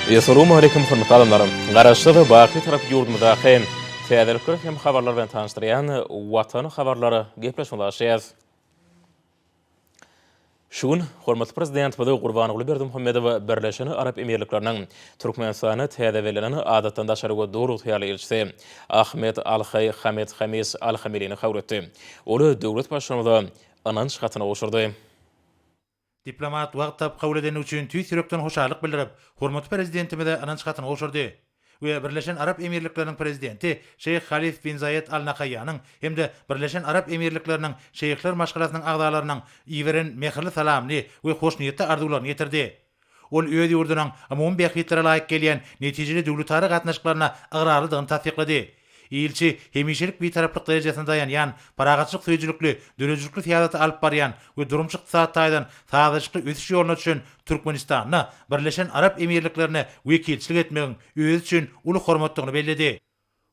Assalamu alaikum hurmatly adamlarym. Garaşlygy Baky tarap ýurdumyzdaky täzelikler hem habarlar bilen tanışdyrýan Watan habarlary gepleşmeleşýär. Şugun hormatly prezident Badu Gurbanoğlu Berdimuhammedow Birleşen Arap Emirlikläriniň Türkmenistana täze welenen adatdan daşaryga dowru täýärli elçisi Ahmet Alhay Hamed Hamis Al-Hamelini hawretdi. Oly döwlet başçylygyna ananç hatyna goşurdy. Diplomat wagt tap kabul eden üçin tüý sürekden hoşarlyk bildirip, hormatly prezidentimize ananç hatyna goşurdy. We Birleşen Arap Emirlikleriniň prezidenti Şeyh Halif bin Zayed Al Nahyan'yň hemde Birleşen Arap Emirlikleriniň şeýhler maşgalasynyň agdalarynyň iýeren mehirli salamny we hoşnýetli arzuwlaryny ýetirdi. Ol öz ýurdunyň umum beýiklere laýyk gelýän netijeli döwletlary gatnaşyklaryna agrarlydygyny tasdiklady. İlçi hemişelik bir taraplyk derejesinde dayanýan, paragatçylyk söýjülükli, dönejlikli fiýadaty alyp barýan we durumçy ykdysadyň sazyşykly ösüş ýoluny üçin Türkmenistanyň Birleşen Arap Emirliklerine wekilçilik etmegiň öz üçin uly hormatlygyny bellidi.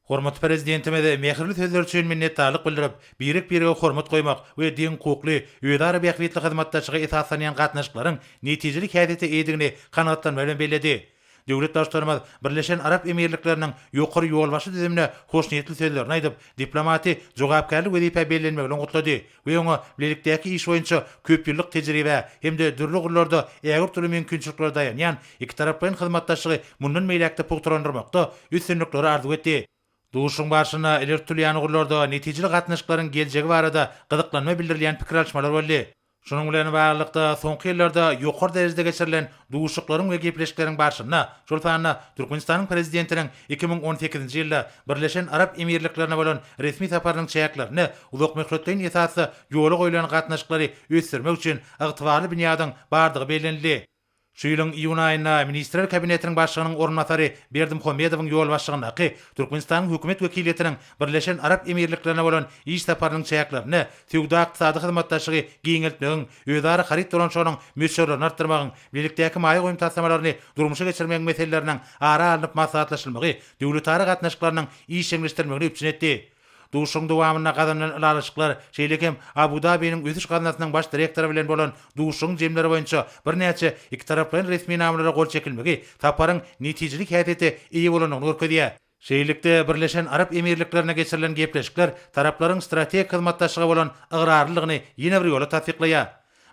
Hormatly prezidentimize mehirli sözler üçin minnetdarlyk bildirip, birek-birege hormat goýmak we diň hukukly, öýdary beýikli hyzmatdaşyga esaslanýan gatnaşyklaryň netijeli häsiýeti edigini kanagatlanma bilen bellidi. Döwlet başçylarymyz Birleşen Arap Emirlikleriniň ýokary ýolbaşy düzümine hoşnýetli sözlerini aýdyp, diplomati jogapkärlik wezipe bellenmegi bilen gutlady we oňa bilelikdäki iş boýunça köp ýyllyk tejribe hemde dürli gurlarda ägir türlü mümkinçilikler dayanýan iki tarap bilen hyzmatdaşlygy mundan meýlekde pugturandyrmakda üstünlikleri arzuw etdi. Duşuň başyna ilertilýän gurlarda netijeli gatnaşyklaryň geljegi barada gyzyklanma bildirilýän pikir alşmalar boldy. Şunun bilen baglykda soňky ýyllarda ýokary derejede geçirilen duşuklaryň we gepleşikleriň başyna, şol sanyna Türkmenistanyň prezidentiniň 2018-nji ýylda Birleşen Arap Emirliklerine bolan resmi saparynyň çäklerini uzak möhletden esasy ýola goýulan gatnaşyklary ösdürmek üçin ygtybarly binýadyň bardygy bellenildi. Şu ýylyň iýun aýynda Ministrler Kabinetiniň başlygynyň ornatary Berdimuhammedowyň ýol başlygynaky Türkmenistanyň hökümet wekiliyetiniň Birleşen Arap Emirliklerine bolan iş saparynyň çäklerini tüýgda ykdysady hyzmatdaşlygy giňeltmegiň, özara harit dolanşanyň möçürlerini artdyrmagyň, bilelikdäki maýy goýum tasamalarny durmuşa geçirmegiň meseleleriň ara alınıp maslahatlaşylmagy, döwletary gatnaşyklarynyň iş ýeňleşdirmegini üpçün etdi. Duşuň dowamyna gazanlan alaşyklar şeýlekem Abu Dhabi'niň ösüş gazanasynyň baş direktory bilen bolan duşuň jemleri boýunça bir näçe iki taraplyň resmi namlara gol çekilmegi taparyň netijelik häsiýeti iyi bolanyny görkezýär. Şeýlikde Birleşen Arap Emirliklerine geçirilen gepleşikler taraplaryň strategik hyzmatdaşlygy bolan agrarlygyny ýene bir ýola tasdiklaýar.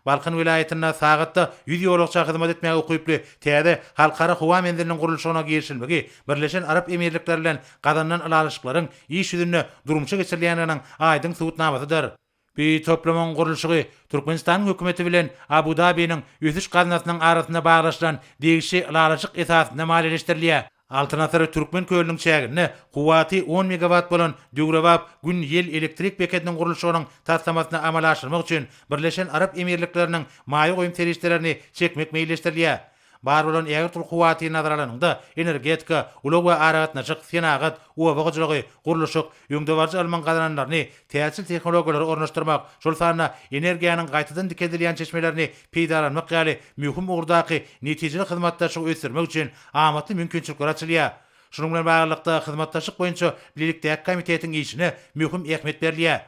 Balkın vilayetinde sagatda 100 ýolakça hyzmat etmäge ukyply täze halkara howa menziliniň gurulşyna girişilmegi Birleşen Arap Emirlikleri bilen gazanlan alaşyklaryň iş ýüzüne durmuşa geçirilýäniň aýdyň subutnamasydyr. Bir toplamyň gurulşy Türkmenistanyň hökümeti bilen Abu Dhabi'niň ösüş gazanasynyň arasynda baglaşylan degişi alaşyk esasyna maliýeleşdirilýär. Alternatywy Türkmen köylüniň çägine kuwaty 10 megawatt bolan Döwrewap gün ýel elektrik beketiniň gurulşynyň taslamasyna amal aşyrmak üçin Birleşen Arap Emirlikleriniň maýy goýum terişlerini çekmek meýilleşdirilýär. Bar bolan ägir türlü kuwaty nazar alanyňda energetika, ulug we aragatnaşyk, senagat, owa goýjylygy, gurulşyk, ýöňde barjy alman gazananlaryny täsir tehnologiýalary ornaşdyrmak, şol sanyna energiýanyň gaýtadan dikedilýän çeşmelerini peýdalanmak ýaly möhüm ugurdaky netijeli hyzmatdaşlyk ösdürmek üçin amatly mümkinçilikler açylýar. Şunun bilen baglykda hyzmatdaşlyk boýunça bilelikdäki komitetiň işine möhüm ähmiýet berilýär.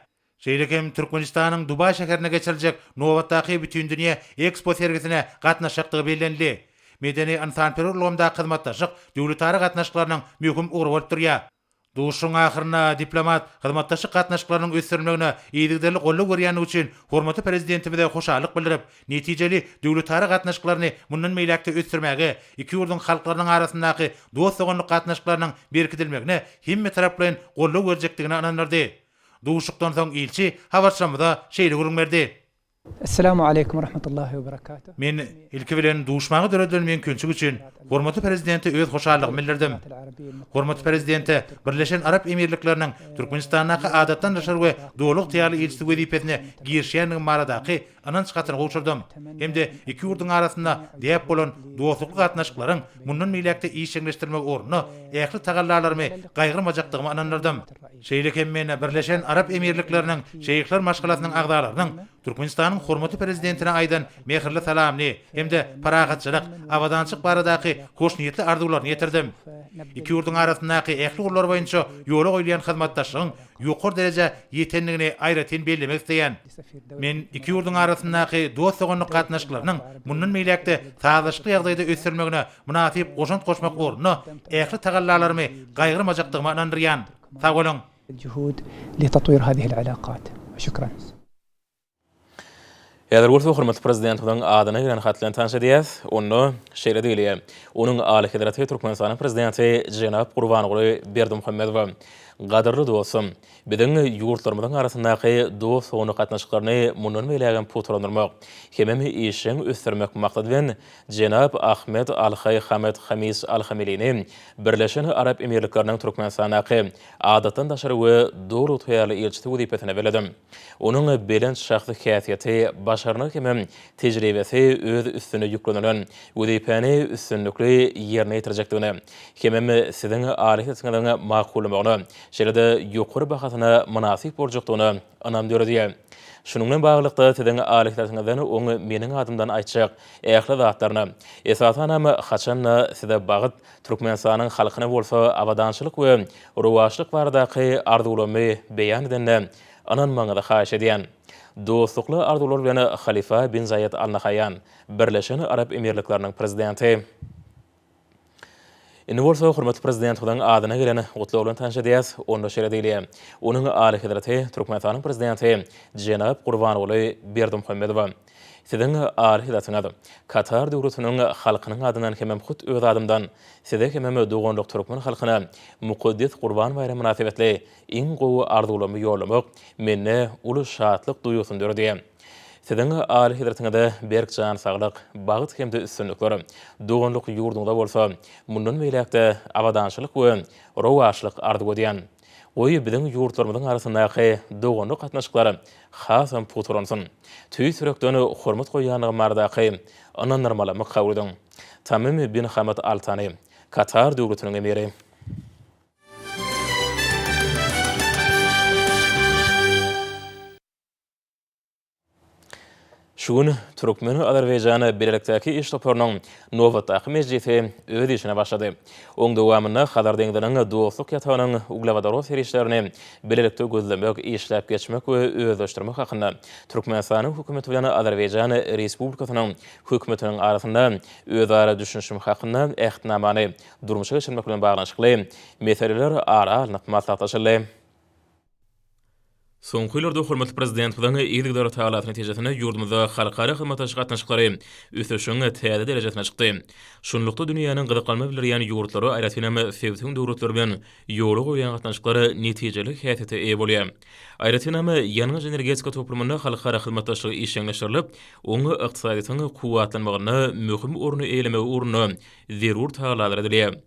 Şeýlekem Türkmenistanyň Dubay şäherine geçiriljek nowatdaky bütün dünýä Expo sergisine gatnaşykdygy bellenildi. Medeni ansanperwer ulgamda hyzmatdaşyk döwletary gatnaşyklarynyň möhüm ugury bolup durýar. Duşuň ahyryna diplomat hyzmatdaşyk gatnaşyklarynyň ösdürmegine ýygyderli golluk berýän üçin hormatly prezidentimize hoşarlyk bildirip, netijeli döwletary gatnaşyklaryny mundan meýlekde ösdürmäge, iki ýurdun halklarynyň arasyndaky dostlugyny gatnaşyklarynyň berkitilmegine hemme tarap bilen golluk berjekdigine ananyrdy. Duşukdan soň ilçi habarçamyda şeýle görünmerdi. Assalamu alaikum wa rahmatullahi wa barakatuh. Men ilki bilen duşmagy döredilmeýän mümkinçilik üçin hormatly prezidenti öz hoşarlygymy bildirdim. Hormatly prezidenti Birleşen Arap Emirlikleriniň Türkmenistanyň adatdan daşary we dowluk täýärli elçisi wezipesine girişýänligi baradaky ananç hatyna goşurdum. Hemde iki ýurdun arasynda diýip bolan dostluk gatnaşyklaryň mundan meýlekde iş ýeňleşdirmek ornuny ähli tagallarlarymy gaýgyrmajakdygymy anandyrdım. Şeýlekem men Birleşen Arap Emirlikleriniň şeýhler maşgalasynyň agdalarynyň Türkmenistan'ın hormaty prezidentine aydan mehirli salamny hemde paragatçylyk, awadançyk baradaky hoş niyetli arzuwlaryny ýetirdim. Iki ýurduň arasyndaky ähli urlar boýunça ýola goýulan hyzmatdaşlygyň ýokary derejä ýetenligini aýratyn bellemek isleýän. Men iki ýurduň arasyndaky dostlugyny gatnaşyklarynyň mundan meýlekde taýlaşyk ýagdaýda ösürmegine munasyp goşant goşmak ugruna ähli tagallarlarmy gaýgyrmajakdygyma inandyrýan. Sag bolun. الجهود لتطوير هذه العلاقات. شكرا. Ýa-da bolsa hormatly prezidentiň adyna giren hatlan tanşy diýäs, onu şeýle diýilýär. Onuň Aly Hedraty Türkmenistanyň prezidenti Jenap Gurbanoğlu Berdimuhammedow gadyrly dostum, biziň ýurtlarymyzyň arasyndaky dost sowny gatnaşyklaryny mundan beýlegen puturandyrmak, hemem işiň ösdürmek maksat bilen Jenap Ahmet Alhay Hamed Hamis Al-Hamilini Birleşen Arap Emirlikläriniň Türkmenistanaky adatdan daşary we dowlat hyýaly elçisi wezipetine beledim. Onuň belent şahsy häsiýeti, başaryny hemem tejribesi öz üstüne ýüklenen wezipeni üstünlikli ýerine ýetirjekdigine, hemem siziň aly hesabynda makulmagyny şeýle-de ýokary bahasyna munasyp boljakdygyny anamdýar. Şunun bilen baglykda siziň alyklaryňyzdan oň meniň adymdan aýtjak ähli zatlaryny esasanam haçanna size bagyt Türkmenistanyň halkyna bolsa awadançylyk we ruwaçlyk baradaky arzuwlamy beýan edende ananmagyny haýyş edýän. Dostlukly arzuwlar bilen Halifa bin Zayed Al Nahyan Birleşen Arap Emirlikläriniň prezidenti. Indi bolsa hormatly prezidentiň adyna giren gutly tanşy diýäs, onda şeýle diýilýär. Onuň Aly Hedraty Türkmenistanyň prezidenti Jenap Gurbanoğlu Berdimuhammedow siziň Aly Hedratyňa Katar döwletiniň halkynyň adynan hemem hut öz adymdan size hemem doganlyk türkmen halkyna mukaddes Gurban bayramy münasibetli iň gowy arzuwlamy ýolamak menne uly şatlyk duýusundur diýär. Siziň Aly Hedratyňa berkjan saglyk, bagyt hemde üstünlikleri, doganlyk ýurdunda bolsa, mundan beýlekde awadançylyk we ruwaçlyk arzuw edýän. Oý biziň ýurtlarymyzyň arasyndaky doganlyk gatnaşyklary hasam puturonsyn. Tüý sürekden hormat goýanyny mardaky ananlarmalamy kabul ediň. Tamim bin Hamad Al-Thani, Katar döwletiniň emiri. Şuň Türkmen Azerbaýjany birlikdäki iş toparynyň Nowatdaky mejlisi öz işine başlady. Oň dowamyny Hazar deňdiň dostluk ýatagynyň uglawadaro serişlerini birlikde gözlemek, işläp geçmek we özleşdirmek hakynda Türkmenistanyň hökümeti bilen Azerbaýjan Respublikasynyň hökümetiniň arasynda özara düşünşüm hakynda ähtnamany durmuşa geçirmek bilen baglanyşykly meseleler ara maslahatlaşyldy. Soňky ýyllarda hormatly prezident bilen ýygylar taýlaty netijesinde ýurdumyzda halkara hyzmat gatnaşyklary üstüşüň täze derejesine çykdy. Şunlukda dünýäniň gyzyklanma bilýän ýurtlary aýratynam sevdiň döwletler bilen ýoly goýan gatnaşyklary netijeli häsiýete eýe bolýar. Aýratynam ýanyň energetika toplumynda halkara hyzmatdaşlygy işleňleşdirilip, oň ykdysadyň kuwatlanmagyna möhüm urny eýlemek urny zerur taýlary edilýär.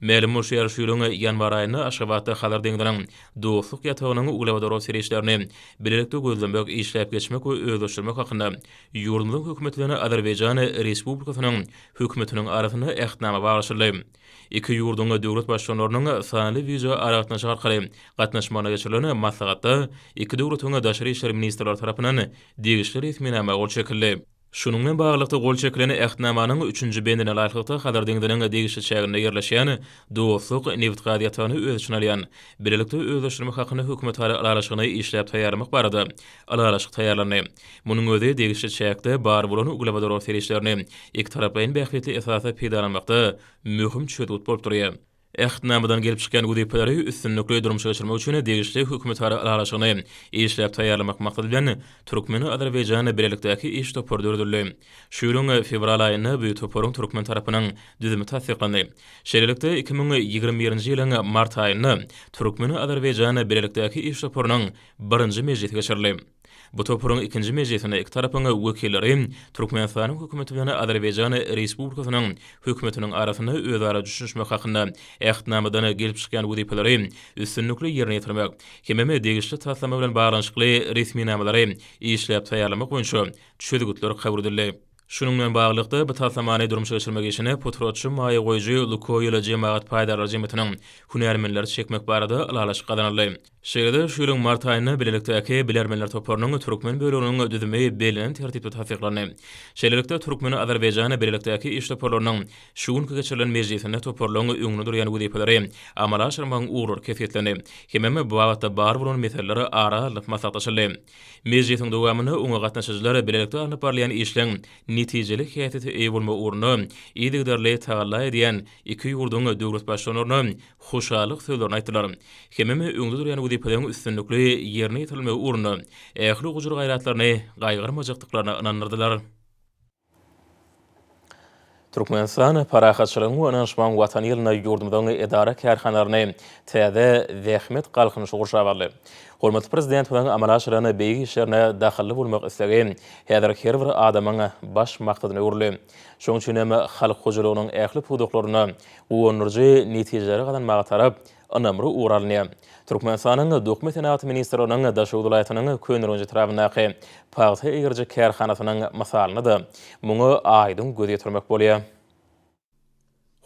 Mälum şeýle şuýluň ýanwar aýyny Aşgabatda Hazar deňdiň dostluk ýatagynyň uglawadaro serişlerini birlikde gözlemek, işläp geçmek we özleşdirmek hakynda ýurdumyň hökümetine Azerbaýjan Respublikasynyň hökümetiniň arasynda ähtnama baglanşyldy. Iki ýurduň döwlet başçylarynyň sanly video aragatnaşyk arkaly gatnaşmana geçirilen maslahatda iki döwletiň daşary işler ministrleri tarapyndan degişli resminama gol çekildi. Şunun bilen baglykda gol çekilen ähtnamanyň 3-nji bendine laýykly Hazar deňdiň degişli çäginde ýerleşýän dostluk neft gadiýatyny öz içine alýan birlikde özleşdirmek hakyny hökümet araşygyny işläp taýýarlamak barada araşyk taýýarlany. Munyň özi degişli çägde bar bolan uglawadaro serişlerini iki taraplaryň bähwetli esasy peýdalanmakda möhüm çötüt bolup durýar. Ähtnamadan gelip çykan wezipeleri üstünlikli durmuşa geçirmek üçin degişli hökümet araşygyny işläp taýýarlamak maksat bilen Türkmen Azerbaýjany birlikdäki iş topary dürdürli. Şuýluň fevral aýynda bu toparyň Türkmen tarapynyň düzümi tasdiklandy. Şeýlelikde 2021-nji ýylyň mart aýynda Türkmen Azerbaýjany birlikdäki iş toparynyň 1-nji mejlisi geçirildi. Bu toparyň ikinji mejlisinde iki tarapyň wekilleri Türkmenistanyň hökümeti bilen Azerbaýjan Respublikasynyň hökümetiniň arasynda özara düşünşmek hakynda ähtnamadan gelip çykan wezipeleri üstünlikli ýerine ýetirmek, hemem degişli taslama bilen baglanyşykly resminamaları işläp taýýarlamak boýunça çödügütler kabul edildi. Şunun bilen baglykda bu taslamany durmuşa geçirmek işine Potroçy maýy goýjy Lukoýl jemaat paýdarlar jemgyýetiniň hünärmenleri çekmek barada alaşyk gadanyldy. Şeýle şuýlyň mart aýyna bilelikdäki bilermenler toparynyň türkmen bölüginiň düzümi belinen tertipde tasdiklany. Şeýlelikde türkmen Azerbaýjana bilelikdäki iş toparlarynyň şu günki geçirilen mejlisinde toparlaryny öňüne durýan wezipeleri amala aşyrmagyň uğrur kesýetlendi. Hememe bu wagtda bar bolan meselleri aralyk maslahatlaşyldy. Mejlisiň dowamyny oňa gatnaşyjylar bilelikde alyp barýan işleň netijelik häýeti eý bolma uğruna ýa-da tagalla edýän iki ýurduň döwlet başçylaryna hoşalyk sözlerini aýtdylar. Hememe öňde durýan wezipelerin üstünlikli ýerine ýetilmegi uğruna ähli gujur gaýratlaryny gaýgyrmajykdyklaryna inandyrdylar. Türkmenistan parahatçylygyň we anşman watan ýylyna ýurdumyň edara kärhanalaryny täze zähmet galkyny gurşabarly. Hormatly prezident bilen amala aşyrany beýik işlerine dahilli bolmak islegen häzir her bir adamyň baş maksadyna öwrüli. Şoň üçin hem halk hojalygynyň ähli puduklaryna we onurjy netijelere gadanmaga tarap anamry uğralnýar. Türkmenistanyň Dokument Tenagat Ministrliginiň Daşy welaýatynyň könürünji tarapyndaky paýta egirji kärhanasynyň masalyny da muňa aýdyň göz ýetirmek bolýar.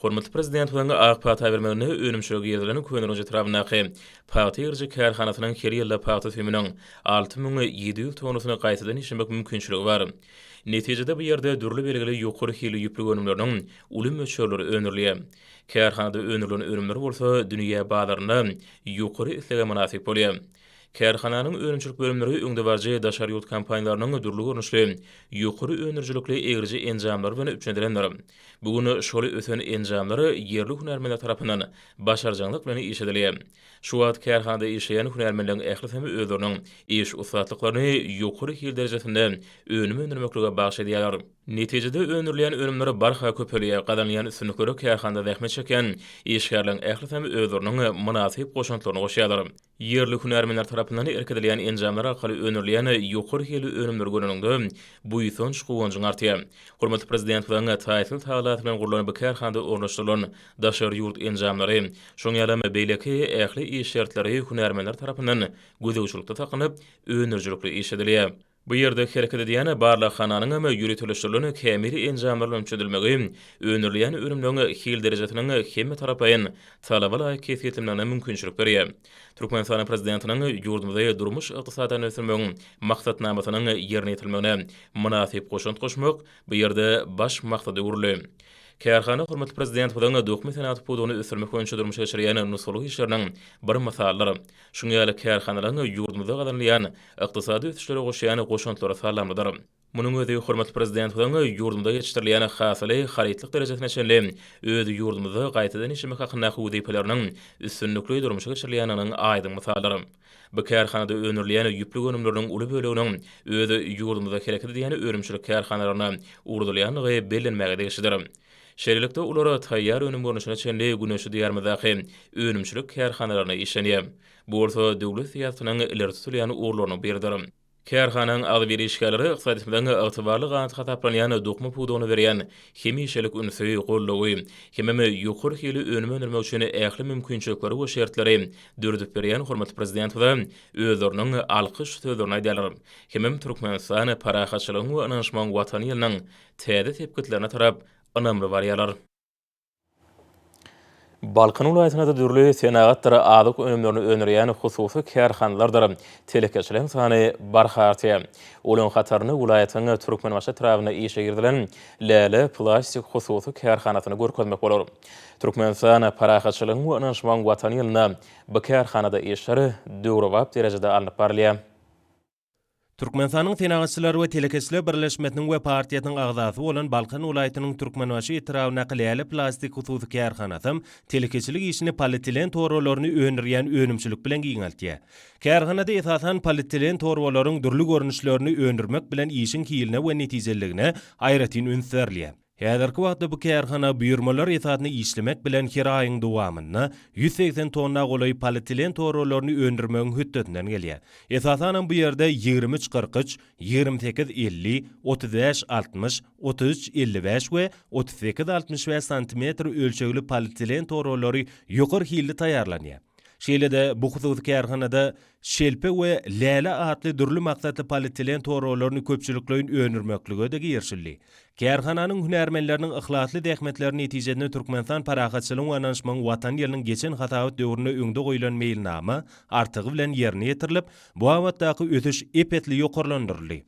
Hormatly prezident bilen AK Parti bermegine önümçülük ýerlerini könürünji tarapyndaky paýta egirji kärhanasynyň her ýylda paýta tüminiň 6700 tonusyny gaýtadan işlemek mümkinçiligi bar. Netijede bu ýerde dürli belgili ýokary hili ýüplük önümleriniň uly möçürleri önürliýär. Kärhanada önürlen önümleri bolsa dünýä bazaryna ýokary islega münasip bolýar. Kärhananyň önümçilik bölümleri öňde barjy daşary ýurt kampaniýalarynyň dürli görnüşli ýokary önürjilikli egirji enjamlary bilen üçendilenler. Bugün şoly ösen enjamlary ýerli hünärmenler tarapyndan başarjanlyk bilen iş edilýär. Şu wagt kärhanada işleýän hünärmenleriň ählisemi özleriniň iş usatlyklaryny ýokary hil derejesinde önüme öndürmeklige bagş edýärler. Netijede önürleýän önümleri barha köpelýär, gadanlaýan üstünlikleri kärhanada zähmet çeken işgärleriň ählisemi özleriniň münasip goşantlaryny goşýarlar. Ýerli hünärmenler tarapyndan erkedilýän enjamlar arkaly önürleýän ýokary hili önümler görünýände bu ýson şuwunjyň artýar. Hormatly prezident bilen taýsir taýlat bilen gurulany bu kärhanada ornaşdyrylan daşary ýurt enjamlary şoň ýalam beýleki ähli iş şertleri hünärmenler tarapyndan gözegçilikde takynyp önürjilikli iş edilýär. Bu ýerde hereket edýän barlyk hananyň hem ýürütilişlerini kämili enjamlarla öňçedilmegi, önürleýän örümlüğüň hil derejesiniň hemme tarapaýyn talabaly aýkeýetlemlerine mümkinçilik berýär. Türkmenistan prezidentiniň ýurdumyzda durmuş ykdysadyny ösürmegiň maksatnamasynyň ýerine ýetilmegine münasip goşant goşmak bu ýerde baş maksady urly. Kärhana hormatly prezident bilen Dokument Tenagat pudugyny ösürmek boýunça durmuş geçirýän nusuluk işleriniň bir masalary. Şoň ýaly kärhanalaryň ýurdumyzda gadanlaýan ykdysady ösüşlere goşýan goşantlary salamlydyr. Munyň özi hormatly prezident bilen ýurdumyzda geçirilen hasaly haritlik derejesine çenli özi ýurdumyzda gaýtadan işlemek hakynda wezipeläriniň üstünlikli durmuşa geçirilýäniniň aýdyň misalary. Bu kärhanada önürleýän ýüplük önümleriniň uly böleginiň özi ýurdumyzda hereket edýän örümçilik kärhanalaryna urdulýanlygy belenmegi degişidir. Şeýlelikde ulara taýýar önüm görnüşine çenli güneşi diýärmidaky önümçilik kärhanalaryna işlenýär. Bu orta döwlet siýasatynyň ileri tutulýan uğurlaryny berdir. Kärhananyň aly bir işgärleri ykdysadydan ygtybarly gant hataplanýan dokument pudugyny berýän hemişelik ünsü gollagy, hememe ýokary hili önüme öndürmek üçin ähli mümkinçilikleri we şertleri dürdüp berýän hormatly prezident bilen özleriniň alkyş sözlerini aýdýarlar. Hemem Türkmenistan parahatçylygyň we anşman watan ýylynyň täze tepkitlerine tarap anamry barýarlar. Balkan welaýatyna da dürli senagatlara adyk önümlerini önürýän hususy kärhanalardyr. Telekeçileň sany barha artýar. Olaň hataryny welaýatyň Türkmenbaşy tarabyna işe girdilen Lale plastik hususy kärhanasyny görkezmek bolar. Türkmenistan parahatçylygyň we anşman watan ýylyna bu kärhanada işleri döwrewap derejede alınıp barylýar. Türkmenistanyň tenagatçylary we telekeçiler birleşmesiniň we partiýatynyň agzasy bolan Balkan welaýatynyň Türkmenbaşy ýetirab nakliýaly plastik hususy kärhanasy telekeçilik işini polietilen torwalaryny önürýän önümçilik bilen giňeltýär. Kärhanada esasan polietilen torwalaryň dürli görnüşlerini önürmek bilen işin kiýiline we netijeligine aýratyn ünsärliýär. Häzirki wagtda bu kärhana buyurmalar esatyny işlemek bilen her aýyň dowamyna 180 tonna golay polietilen torwalaryny öndürmegiň hüddetinden gelýär. Esasan bu ýerde 23-43, 28-50, 35-60, 33-55 we 38-65 cm ölçegli polietilen torwalary ýokary hilli taýýarlanýar. Şeýle-de bu hususy kärhanada şelpe we läle atly dürli maksatly polietilen torolaryny köpçüliklerin önürmekligi de girşildi. Kärhananyň hünärmenleriniň ihlasly dähmetleri netijesinde Türkmenistan parahatçylygyň we ananşmagyň watan ýylynyň geçen hatawy döwrüne öňde goýulan meýilnama artygy bilen ýerine ýetirilip, bu awatdaky ötüş epetli ýokarlandyryldy.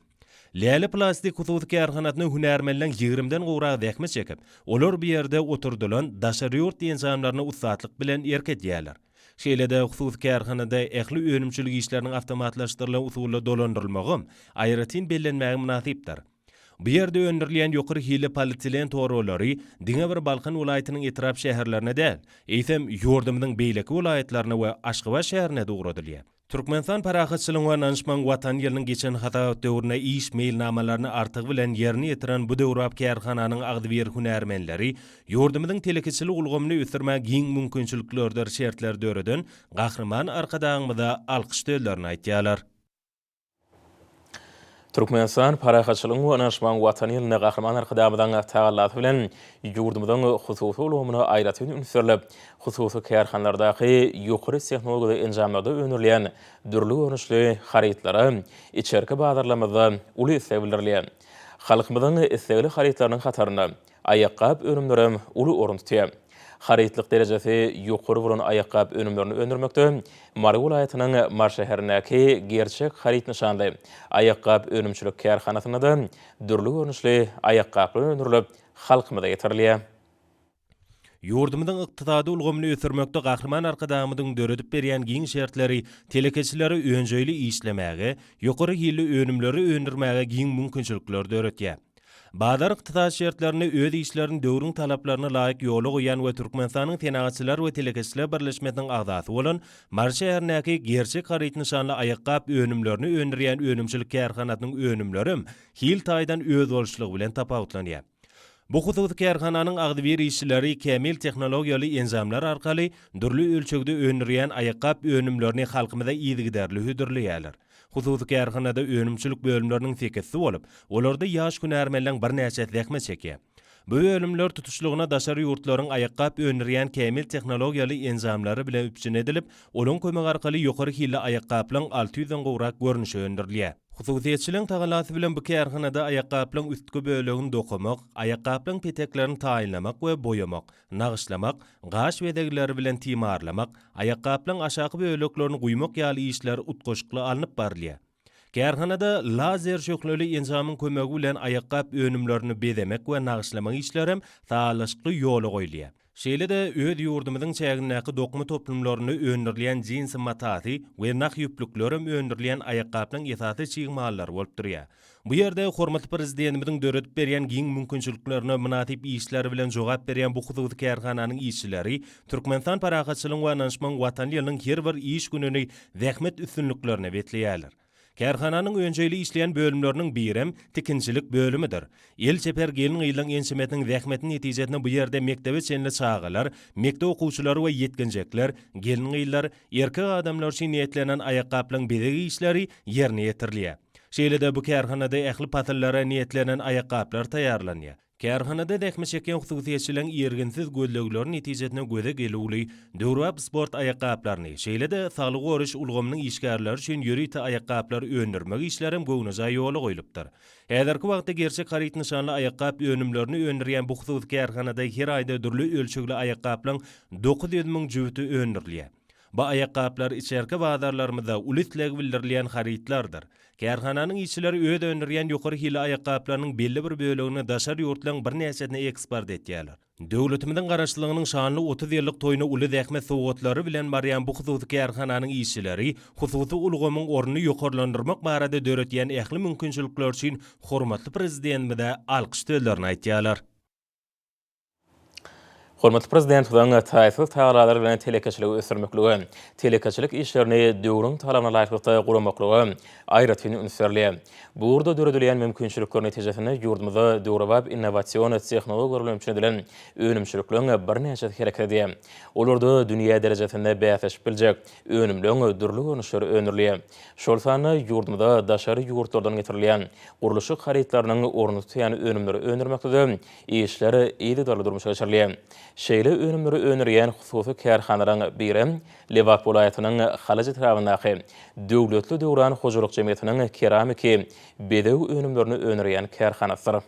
Läle plastik hususy kärhanatyny hünärmenler 20-den gowrak dähme çekip, olar bir ýerde oturdulan daşary ýurt ensamlaryny ustatlyk bilen ýerketýärler. Şeýle-de hususy kärhanada ähli önümçilik işleriniň awtomatlaşdyrylan usulla dolandyrylmagy aýratyn bellenmägi münasipdir. Bu ýerde öndürilýän ýokary hile polietilen torolary diňe bir Balkan welaýatynyň etrap şäherlerine däl, eýsem ýurdumynyň beýleki welaýatlaryna we Aşgabat şäherine dogradylýar. Türkmenistan parahatçylygyň we ananşmagyň watan ýylynyň geçen hatawy döwrüne iş meýilnamalaryny artygy bilen ýerine ýetiren bu döwrap kärhananyň agdyber hünärmenleri ýurdumynyň telekeçilik ulgamyny ösürmäge giň mümkinçilikler şertler döreden gahrman arkadaýymyza alkyş döwlerini aýtýarlar. Türkmenistan parahatçylygyň we ananşmagyň watan ýylyna gahrman arkadaýymydan tagallaty bilen ýurdumynyň hususy ulgamyny aýratyn ünsürlep, hususy kärhanlardaky ýokary tehnologiýa enjamlarda öňürleýän dürli görnüşli harytlara içerki bazarlamada uly sebildirleýän. Halkymyzyň islegli harytlarynyň hataryna aýakkap önümlerem uly orun tutýar. Harytlyk derejesi ýokary bolan aýakkap önümlerini öndürmekde, Mary welaýatynyň Mar şäherindäki gerçek haryt nişanly aýakkap önümçilik kärhanasyna da dürli görnüşli aýakkaplar öndürilip, halkymyza ýetirilýär. Ýurdumynyň ykdysady ulgamyny ösürmekde gahrman arkadaýymyzyň döredip berýän giň şertleri telekeçileri öňjöýli işlemäge, ýokary hili önümleri öndürmäge giň mümkinçilikler döretýär. Bazar ykdysady şertlerini öz işlerini döwrüň talaplaryna laýyk ýola goýan we Türkmenistanyň tenagatçylar we telekeçiler birleşmesiniň agdasy bolan Mar şäherindäki gerçek haryt nişanly aýakkap önümlerini öndürýän önümçilik kärhanatynyň önümleri hil taýdan öz bolşulygy bilen tapawutlanýar. Bu hususy kärhananyň agdyber işçileri kämil tehnologiýaly enzamlar arkaly dürli ölçekde öndürýän aýakkap önümlerini halkymyza ýygydarly hüdürleýärler. Hususy kärhanada önümçilik bölümleriniň tekesi bolup, olarda ýaş hünärmenler bir näçe dähme çekýär. Bu bölümler tutuşlugyna daşary ýurtlaryň aýakkap öndürýän kämil tehnologiýaly enzamlary bilen üpçün edilip, olaň kömegi arkaly ýokary hili aýakkaplyň 600-den gowrak görnüşi öndürilýär. Hususiýetçiliň tagalasy bilen bu kärhanada aýakkaplyň üstki bölegini dokumak, aýakkaplyň peteklerini taýinlamak we boýamak, nagyşlamak, gaş we degleri bilen timarlamak, aýakkaplyň aşaky böleklerini guýmak ýaly işler utgoşykly alınıp barylýar. Kärhanada lazer şökleli enzamyň kömegi bilen aýakkap önümlerini bedemek we nagyşlamak işleri taýlaşykly ýola goýulýar. Şeýle-de öz ýurdumyzyň çägindäki dokma toplumlaryny öndürilýän jins mataty we nak ýüplüklerim öndürilýän aýakkaplyň esasy çygmallary bolup durýar. Bu ýerde hormatly prezidentimiň döredip berýän giň mümkinçiliklerine münasip işler bilen jogap berýän bu hususy kärhananyň işçileri Türkmenistan parahatçylygyň we ananşmagyň watan ýylynyň her bir iş gününi zähmet üstünliklerine betleýärler. Kärhananyň öňjeli işleýän bölümleriniň birem tikinçilik bölümidir. El çeper gelin ýylyň ensemetiniň zähmetiniň netijesinde bu ýerde mektebe çenli çağalar, mektep okuwçylary we ýetgenjekler, gelin ýyllar, erkek adamlar üçin niýetlenen aýakkaplyň bedegi işleri ýerine ýetirilýär. Şeýle-de bu kärhanada ähli patyllara niýetlenen aýakkaplar taýýarlanýar. Kärhanada dähme çeken hususiýetçiliň ýergensiz gözlegleri netijesinde göze gelýär. Döwrap sport aýakkaplarny, şeýle-de saglyk goruş ulgamynyň işgärleri üçin ýörüýte aýakkaplar öndürmek işlerim göwnüze ýola goýulypdyr. Häzirki wagtda gerçek haryt nişanly aýakkap önümlerini öndürýän bu hususy kärhanada her aýda dürli ölçekli aýakkaplaryň 900 000 jüwti öndürilýär. Bu aýakkaplar içerki bazarlarymyzda ulyslegi bildirilýän harytlardyr. Kärhananyň işçileri öz öndürýän ýokary hili aýakkaplarynyň belli bir bölegini daşary ýurtlaryň bir näçesine eksport etýärler. Döwletimiziň garaşlygynyň şanly 30 ýyllyk toýuny uly zähmet sowatlary bilen barýan bu hususy kärhananyň işçileri hususy ulgamyň ornuny ýokarlandyrmak barada döretýän ähli mümkinçilikler üçin hormatly prezidentimize alkyş döwlerini aýtýarlar. Hormatly prezidentimiň taýsy taýyarlar bilen telekeçiligi ösürmekligi, telekeçilik işlerini döwrüň talabına laýykly guramaklygy aýratyn ünsürleýär. Bu urda döredilýän mümkinçilikler netijesinde ýurdumyzda döwrap innowasion tehnologiýalar bilen öňçedilen önümçilikler bir näçe hereket edýär. Olarda dünýä derejesinde bäsleşip biljek önümlüň dürli görnüşleri öndürilýär. Şol sany ýurdumyzda daşary ýurtlardan getirilýän guruluşy harytlarynyň ornuny tutýan önümleri öndürmekde işleri ýyly durmuşa geçirilýär. şeýle önümleri önürýän hususy kärhanalaryň biri Liwat welaýatynyň Halaç etrafyndaky döwletli döwran hojalyk jemgyýetiniň keramiki bedew önümlerini önürýän kärhanasydyr.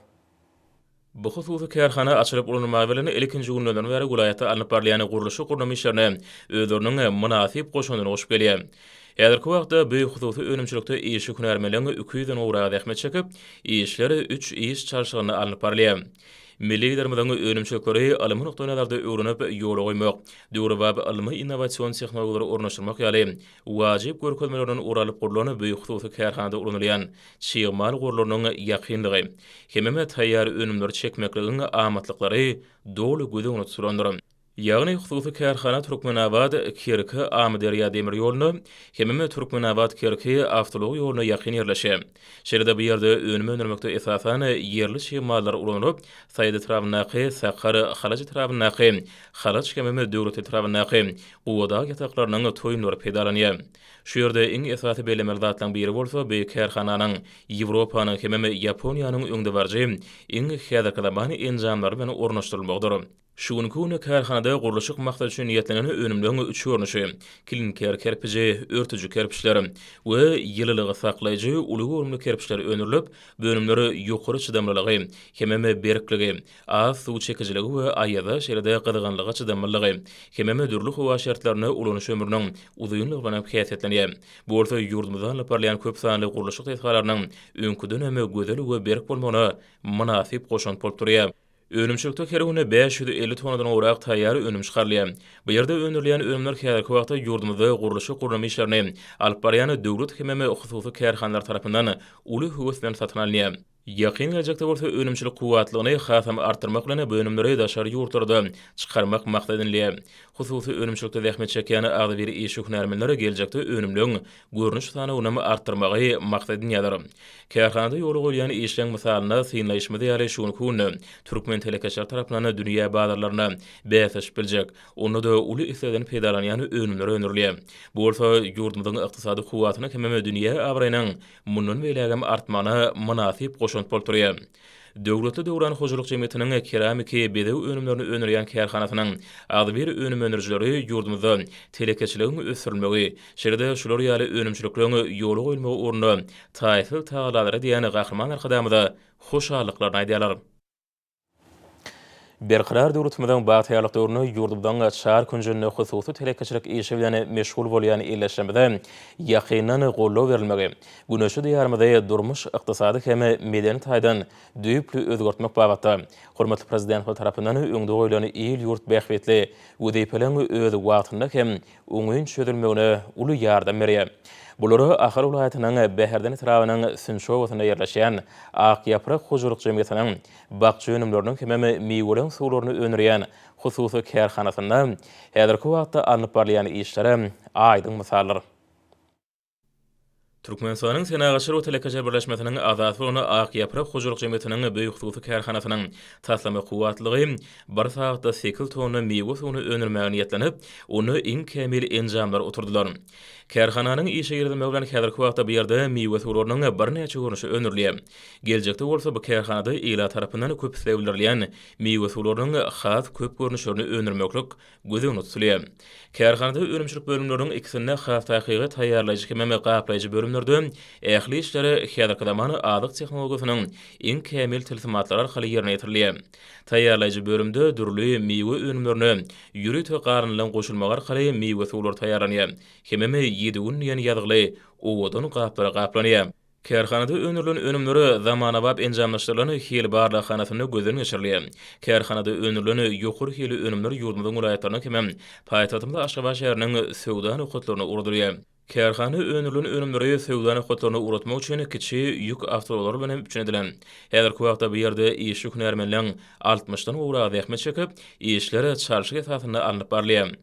Bu hususy kärhana açylyp ulanyma bilen ilkinji günlerden beri welaýatda alınıp barlayan guruluşy gurulma işlerine özleriniň münasip goşunyny goşup gelýär. Häzirki wagtda bu hususy önümçilikde işi hünärmeliň 200-den ugrak ähmet çekip, işleri 3 iş çarşygyny alınıp barlaýar. Milli liderimiziň önümçilikleri alymy noktalarda öwrenip ýola goýmak, döwrebab alymy innowasion tehnologiýalary ornaşdyrmak ýaly wajyp görkezmelerden uralyp gurulany bu hususy kärhanada ulanylýan çygymal gurularynyň ýakynlygy, hememe taýýar önümleri çekmekligiň amatlykları dolu gödüňi tutulandyr. Ýagny hususy kärhana Türkmenabad Kerki Amderiýa demir ýoluny hememe Türkmenabad Kerki awtology ýoluny ýakyn ýerleşýär. Şeýle bu ýerde önüme önürmekde esasan ýerli şeýmallar ulanyp, Saýda etrafyndaky Sakar Halaç etrafyndaky Halaç hememe döwlet etrafyndaky Uwada ýataklarynyň toýunlary peýdalanýar. Şu ýerde iň esasy belemel zatlaryň biri bolsa, bu kärhananyň Ýewropanyň hememe Ýaponiýanyň öňde barjy iň häzirki zamany enjamlary bilen ornaşdyrylmakdyr. Şuňky kärhanada guruluşyk maksat üçin niýetlenen önümlüğüň 3 görnüşi, klinker kerpiçi, örtüjü kerpiçler we ýylylygy saklaýjy uly görünümli kerpiçler önürilip, bölümleri ýokary çydamlylygy, hememe berkligi, az suw çekijiligi we aýada şeýle gyzyganlygy çydamlylygy, hememe dürli howa şertlerini ulanyş ömrüniň uzunlygy bilen häsiýetlenýär. Bu bolsa ýurdumyzdan barlayan köp sanly guruluşyk tesirlarynyň öňkü dönemi gözel we berk bolmagyna münasip goşan bolup durýar. Önümçilikde her güne 550 tonadan ugrak taýýar önüm çykarylýar. Bu ýerde önürilýän önümler häzirki wagtda ýurdumyzda guruluşyk gurulma işlerini alyp barýan döwlet hememe hususy kärhanalar tarapyndan uly höwesden satyn alynýar. Ýakyn gelecekde bolsa önümçilik kuwatlygyny hasam artyrmak bilen bu önümleri daşary ýurtlarda çykarmak maksat edilýär. Hususy önümçilikde zähmet çekýän agdy bir iş hünärmenleri gelecekde önümlüň görnüş sanyny artyrmagy maksat edilýär. Kärhanada ýoly goýulan işleň misalyna synlaýşmady ýaly şuňky Türkmen telekeçler tarapyndan dünýä bazarlaryna bäsleş biljek. Onu da uly islerden peýdalanýan önümler önerilýär. Bu bolsa ýurdumyzyň ykdysady kuwatyny hememe dünýä abraýynyň mundan belägem artmany münasip goşunt bolup durýar. Döwletli döwran hojalyk jemgyýetiniň keramiki bedew önümlerini önerýän kärhanasynyň ady bir önüm önerjileri ýurdumyzda telekeçiligiň ösürilmegi, şeýle şular ýaly önümçiliklerini ýola goýulmagy ornuny taýsy taýlalary diýen gahryman arkadamyda hoşallyklaryny aýdýarlar. Berqarar döwletimiziň bagtýarlyk döwrüne ýurdumdan çar künjünde hususy telekeçilik işi bilen meşgul bolýan ýerleşmede ýakynan gollaw berilmegi, güneşi diýarmyda durmuş ykdysady hem medeni taýdan düýpli özgertmek bagatda hormatly prezident tarapyndan öňde goýulan il ýurt bähwetli wedipelen öz wagtynda hem öňün çözülmegine uly ýardam berýär. Bulary Ahar welaýatynyň Bäherden etrafynyň Sünşowatynda ýerleşýän Ak Ýaprak hojalyk jemgyýetiniň bakçy önümleriniň hememe meýweleň suwlaryny önerýän hususy kärhanasynda häzirki wagtda alınıp barlayan işlere aýdyň misallar. Türkmenistanyň Senagatçylyk we Telekeçer birleşmesiniň azat bolany Ak Ýaprak hojalyk jemgyýetiniň beýik hususy kärhanasynyň taslama kuwatlygy 1 saatda 8 tonna meýwe suwuny önermäge niýetlenip, onu iň kemil enjamlar oturdular. Kärhananyň işe girilmegi bilen häzirki wagtda bu ýerde meýwe suwlarynyň bir neçe görnüşi önerilýär. Gelecekde bolsa bu kärhanada ýyla tarapyndan köp islebilýän meýwe suwlarynyň has köp görnüşlerini önermeklik gözeňde tutulýar. Kärhanada önümçilik bölümleriniň ikisinde has taýygy taýýarlaýjy hememe gaplaýjy bölümlerde ähli işleri häzirki zamany adyk tehnologiýasynyň iň kemil tilsimatlary arkaly ýerine ýetirilýär. Taýýarlaýjy bölümde dürli meýwe önümlerini ýürüt we garynlyň goşulmagy arkaly meýwe suwlary taýýarlanýar. Hememe 7 gün ýen ýadygly owadan gaplanýar. Kärhanada önerilen önümleri zamanabap enjamlaşdyrylany hili barlahanasyny gözden geçirilýär. Kärhanada önerilen ýokary hili önümler ýurdumyzyň welaýatlaryna hem paýtagtymyzda Aşgabat şäheriniň Söwda nokatlaryna uradylýar. Kärhana önerilen önümleri Söwda nokatlaryna uratmak üçin kiçi ýük awtolary bilen üçinedilen. Häzirki wagtda bu ýerde iş hünärmenliň 60-dan ugrak zähmet çekip, işleri çarşy esasynda alınıp barlaýar.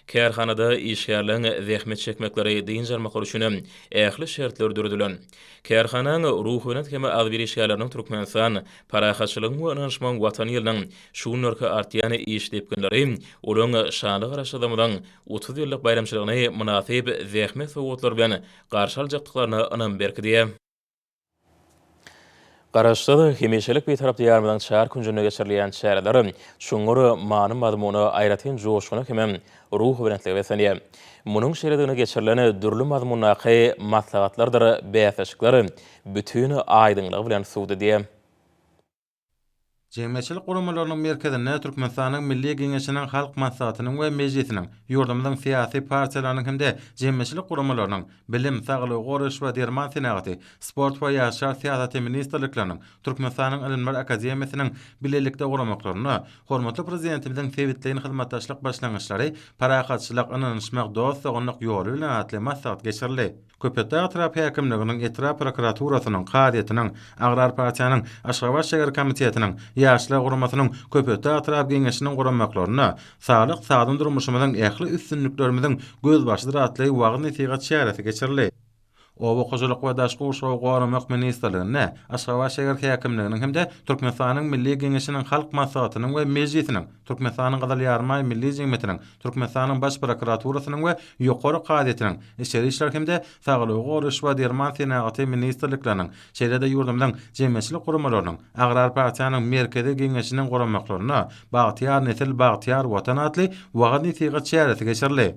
Kärhanada işgärliň zähmet çekmekleri diýinjarmaklar üçin ähli şertler dürdülen. Kärhananyň ruhyna hem az bir işgärleriniň Türkmenistan parahatçylygyň we ynanşmagyň watan ýylynyň şuňlarky artýan iş depkinleri olaň şanly garaşdyrmadan 30 ýyllyk bayramçylygyny münasip zähmet sowgatlar bilen garşy aljakdyklaryna ynam berkidi. Garaşsyda hemişelik bir tarapda ýarmadan şäher günjüne geçirilýän şäherler şuňury many mazmuny aýratyn joşgyny hemem ruh bilentligi besenýär. Munyň şeýledigine geçirilen dürli mazmunlaky maslahatlardyr, beýaşyklar bütün aýdynlygy bilen suwdy diýär. Cemiyetçilik gurumalarynyň merkezinde Türkmenistanyň Milli Geňeşiniň halk maslahatynyň we mejlisiniň, ýurdumyzyň syýasy partiýalarynyň hemde cemiyetçilik gurumalarynyň bilim, saglyk, goruş we derman senaty, sport we ýaşar syýasaty ministrlikleriniň, Türkmenistanyň Ilimler Akademiýasynyň bilelikde guramaklaryny, hormatly prezidentimiziň sebitleýän hyzmatdaşlyk başlangyçlary, parakatçylyk, ynanyşmak, dostlyk ýoly bilen atly maslahat geçirildi. Köpetdäg tarap häkimliginiň, Etrap prokuraturasynyň, Kadyýatynyň, Agrar partiýanyň, Aşgabat şäher komitetining, Ýaşlar guramasynyň Köpetdäg tarap geňeşiniň guramaklaryny, saglyk sadan durmuşymyzyň ähli üstünliklerimiziň göz başydyr atly wagtny tigat şähereti geçirildi. Owa Goşuluk we Daşky Uşagy goramak ministrligine, Aşgabat şäher häkimliginiň hemde Türkmenistanyň Milli Geňeşiniň halk maslahatynyň we mejlisiniň, Türkmenistanyň Gadal Ýarmaý Milli Jemgyýetiniň, Türkmenistanyň baş prokuraturasynyň we ýokary Kadyýatynyň, Içeri işler hemde saglyk, goruş we derman senaty ministrlikleriniň, şeýle-de ýurdumyzyň jemgyýetçilik gurumalarynyň, Agrar partiýanyň merkezi geňeşiniň goramaklaryny, Bagtyar nesil, Bagtyar watan atly wagtny tigat şähereti geçirildi.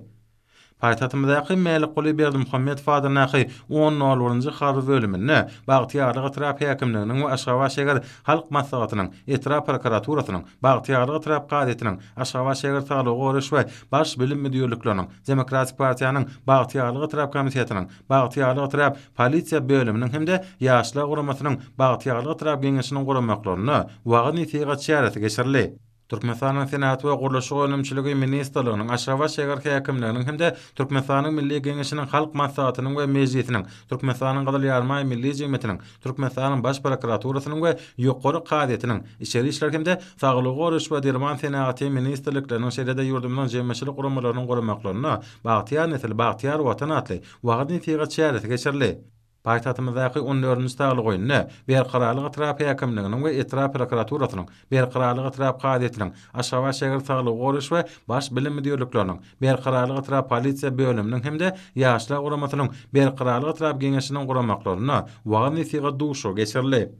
Paytahtymyzdaky Melik Guly Berdimuhammed Fadynaky 10-njy harby bölüminde Bagtyarlyk Etrap häkimliginiň we Aşgabat şäher halk maslahatynyň, Etrap prokuraturasynyň, Bagtyarlyk Etrap Kadyýatynyň, Aşgabat şäher saglyk, goruş we baş bilim müdürlikleriniň, Demokratik partiýanyň Bagtyarlyk Etrap komitetining, Bagtyarlyk Etrap polisiýa bölüminiň hemde Ýaşlar guramasynyň Bagtyarlyk Etrap geňeşiniň guramaklaryny wagtny tigat şähereti geçirildi. Türkmenistanyň Senaty we Gurulşy Önümçiligi ministrliginiň, Aşgabat şäher häkimliginiň hemde Türkmenistanyň Milli Geňeşiniň halk maslahatynyň we mejlisiniň, Türkmenistanyň Gadal Ýarmaý Milli Jemgyýetiniň, Türkmenistanyň baş prokuraturasynyň we ýokary Kadyýatynyň, Içeri işler hemde saglyk, goruş we derman senaty ministrlikleriniň şeýle-de ýurdumyzyň jemgyýetçilik gurumalarynyň guramaklaryny Bagtyar nesil, Bagtyar watan atly wagtny tigat şähereti geçirildi. Paytahtymyzdaky 14-nji saglyk oýuny berqararlyk Etrap häkimliginiň we Etrap prokuraturasynyň, berqararlyk Etrap Kadyýatynyň, Aşgabat şäher saglyk, goruş we baş bilim müdürlikleriniň, berqararlyk Etrap polisiýa bölüminiň hemde Ýaşlar guramasynyň berqararlyk Etrap geňeşiniň guramaklaryny wagtny tigat duşy geçirildi.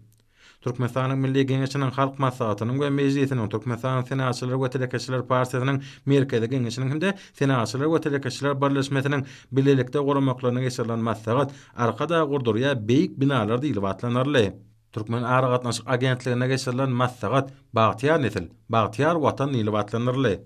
Türkmenistanyň Milli Geňeşiniň halk maslahatynyň we mejlisiniň, Türkmenistanyň Senaçylar we Telekeçiler partiýasynyň merkezi geňeşiniň hemde Senaçylar we Telekeçiler birleşmesiniň bilelikde goramaklaryna geçirilen maslahat arkada gurdurýa beýik binalar diýilip atlanarly. Türkmen Aragatnaşyk agentligine geçirilen maslahat Bagtyar nesil, Bagtyar watan diýilip atlanarly.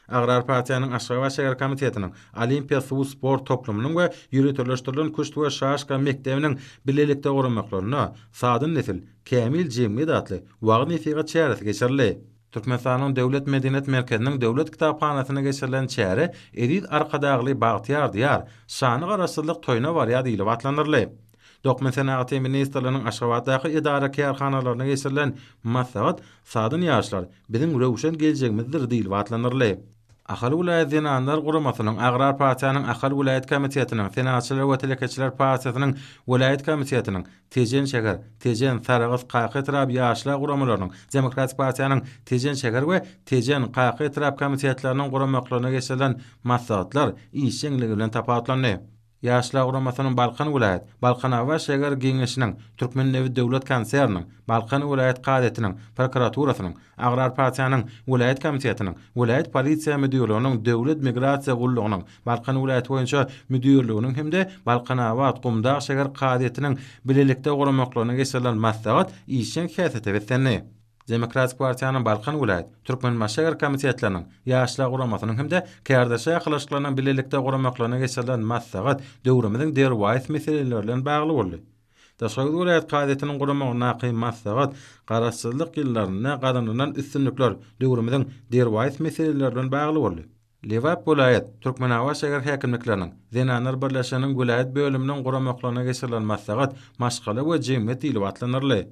Agrar partiýanyň Aşgabat şäher komitetining, Olimpiya suw sport toplumynyň we ýürütüleşdirilen Kuştu we Şaşka mekdebiniň bilelikde goramaklaryny sadyn nesil, Kämil Jemgyýet atly wagtny tigat şähereti geçirildi. Türkmenistanyň Döwlet Medeniýet Merkeziniň Döwlet Kitapxanasyna geçirilen şäheri edit arkadagly Bagtyar diýar, şany garaşsyzlyk toýuna barýar diýilip atlanarly. Dokmen senaty ministrliginiň Aşgabatdaky idara kärhanalaryna geçirilen maslahat sadyn ýaşlar biziň rewşen geljegimizdir diýilip atlanarly. Ahal vilayet zinanlar guramasynyň, Agrar partiýanyň Ahal vilayet komitetiniň, Senaçylar we Telekeçiler partiýasynyň vilayet komitetiniň, Tejen şäher, Tejen Saragys Qaky Etrap ýaşlar guramalarynyň, Demokratik partiýanyň Tejen şäher we Tejen Qaky Etrap komitetleriniň guramaklaryna geçirilen maslahatlar işçiňligi bilen tapatlandy. Ýaşlar guramasynyň Balkan vilayet, Balkanava şäher geňeşiniň, Türkmen Nevi döwlet konserniň, Balkan vilayet Kadyýatynyň, prokuraturasynyň, Agrar partiýanyň vilayet komitetiniň, vilayet polisiýa müdürliginiň, döwlet migrasiýa gullugynyň, Balkan vilayet boýunça müdürliginiň hemde Balkanava Gumdaq şäher Kadyýatynyň bilelikde guramaklaryna geçirilen maslahat işçiň häsiýeti besenli. Demokratik partiýanyň Balkan vilayet, Türkmen şäher komitetleriniň, Ýaşlar guramasynyň hemde kärdeşe ýakylaşyklarynyň bilelikde guramaklaryna geçirilen maslahat döwrümizin derwaýat meseleleri bilen bagly boldy. Daşary vilayet Kadyýatynyň guramagyna kym maslahat garaşsyzlyk ýyllaryna gadanylan üstünlikler döwrümizin derwaýat meseleleri bilen bagly boldy. Lewap vilayet, Türkmenawa şäher häkimlikleriniň, Zenanlar birleşiginiň vilayet bölüminiň guramaklaryna geçirilen maslahat maşgala we jemgyýet diýilip atlanarly.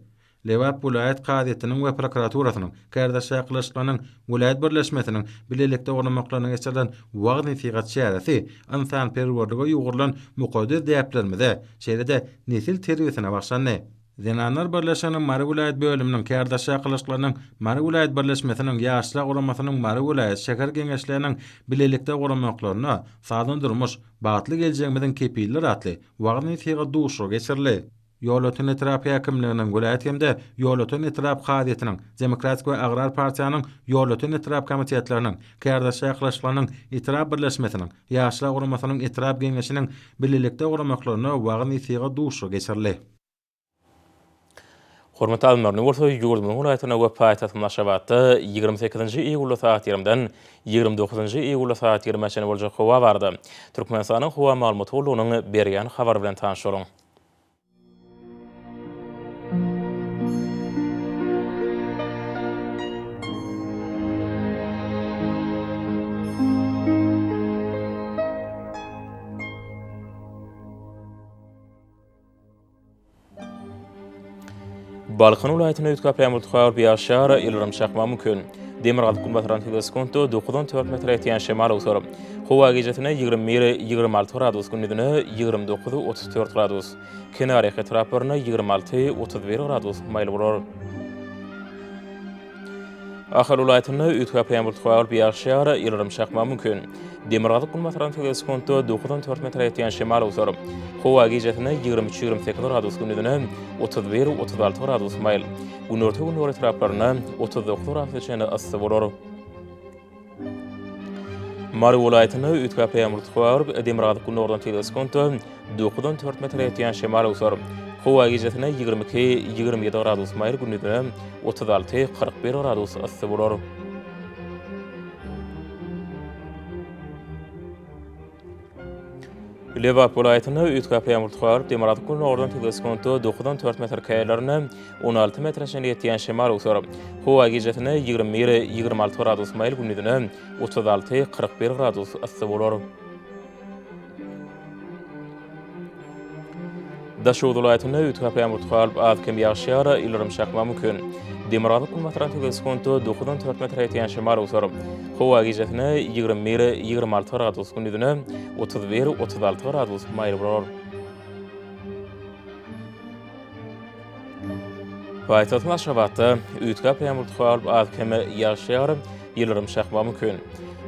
Lewap vilayet Kadyýatynyň we prokuraturasynyň, kärdeşe ýakylaşyklarynyň vilayet birleşmesiniň bilelikde goramaklaryna geçirilen wagtny tigat şähereti insan perwerdige ýugurulan muqadder däplerimize, şeýle-de nesil terbiýesine başlandy. Zenanlar birleşiginiň Mary vilayet bölüminiň kärdeşe ýakylaşyklarynyň Mary vilayet birleşmesiniň ýaşlar goramasynyň Mary vilayet şäher geňeşleriniň bilelikde goramaklaryna sadyn durmuş, batly geljegimiziň kepiller atly wagtny tigat duşy geçirildi. Ýolotun etrap häkimliginiň vilayet hemde Ýolotun etrap hadyetiniň Demokratik we Agrar Partiýanyň Ýolotun etrap komitetleriniň kärdaş ýaklaşyklarynyň etrap birleşmesiniň ýaşlar guramasynyň etrap geňeşiniň birlikde guramaklaryna wagyn ýetiga duşy geçirli. Hormatly alymlar, Nursultan ýurdumyň welaýatyna we paýtagyna naşabatda 28-nji iýulda saat 20-den 29-nji iýulda saat 20-çe boljak howa bardy. Türkmenistanyň howa maglumaty bolunyň berýän habar bilen tanışyryň. Balkan welaýatyna ötkaplan multihar biýaşar ýyldyrym çakma mümkin. Demirgal gumbatran teleskonto 9-4 metr ýetýän şemal usury. Howa gecesine 21-26 gradus, gündüzine 29-34 gradus. Kenary etraplaryna 26-31 gradus maýl bolar. Ahir welaýatyna ötkaplan multihar biýaşar ýyldyrym çakma mümkin. Demirgal gumbatran teleskonto 9-4 metr ýetýän şemal usury. Howa gecesine 23-28 gradus, gündüzine 31-36 gradus maýl. Gündüz etraplaryna 39 gradus çene ysy bolar. Mary welaýatyna ötkaplan multihar Demirgal gumbatran teleskonto 9-4 metr ýetýän şemal usury. Howa gecesine 22-27 gradus maýl, gündüzine 36-41 gradus ysy bolar. Lewap welaýatyna ötkaplan multihar Demirgal gumbatran teleskonto 9-4 metr kaýlaryna 16 metre çene ýetýän şemal usury. Howa gecesine 21-26 gradus maýl, gündüzine 36-41 gradus ysy bolar. Daşowd welaýatyna ötkaplan multihar az kem ýagşýar ýyldyrym çakma mümkin. Demirgal gumbatran teleskonto 9-4 metr ýetýän şemal usury. Howa gecesine 21-26 gradus, gündüzine 31-36 gradus maýl bolar. Paýtagyň Aşgabatda ötkaplan multihar az kem ýagşýar ýyldyrym çakma mümkin.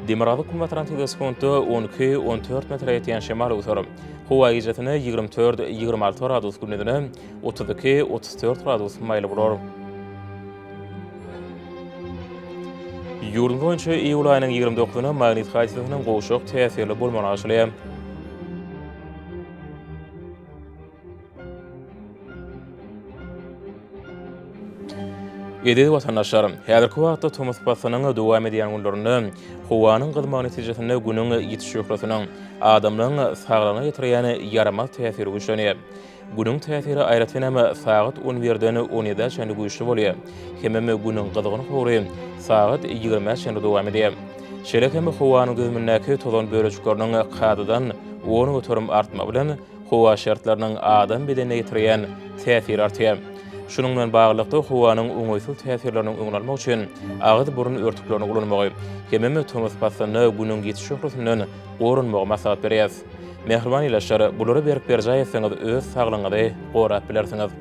Demirgal gumbatran teleskonto 12-14 metr ýetýän şemal usury. Howa gecesine 24-26 gradus, gündüzine 32-34 gradus maýl bolar. Ýurdum boýunça iýul aýynyň 29-na magnit haýatsynyň goşuk täsirli bolmany aşylýar. Edil watandaşlar, häzirki wagtda Thomas Bassanyň dowam edýän günlerini howanyň gyzma netijesinde günüň ýetişýärligiň adamlaryň saglygyna ýetirýän yaramaz täsiri güýçlenýär. Günüň täsiri aýratynamy saat 11-den 17-çe güýçli bolýar. Hemem günüň gyzygyny hory saat 20-çe dowam edýär. Şerekeme howanyň düzmündäki tozan böreçikleriniň gadydan 10 götürüm artma bilen howa şartlarynyň adam bedenine ýetirýän täsiri artýar. Şunun bilen baglykda howanyň oňaýsyz täsirleriniň öňlenmek üçin agyz burun örtüklerini gulanmagy, hemem Thomas Bassany günüň ýetişýärliginden gorunmagy maslahat berýär. Mehriban ýylaşlar, bulary berip berjaýetseňiz öz saglygyňyzy gorap bilersiňiz.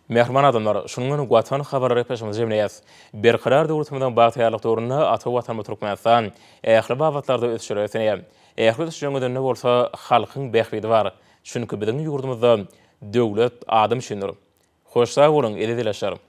Mehriban adamlar, şunun watan habarlary peşimize jemleýäs. Berqarar döwletimiziň bagtýarlyk döwründe ata watan Türkmenistan ähli babatlarda ösürýär. Ähli düşünýände bolsa halkyň bähbidi bar. Çünki biziň ýurdumyzda döwlet adam şundur. Hoş sag bolun, edil ýaşar.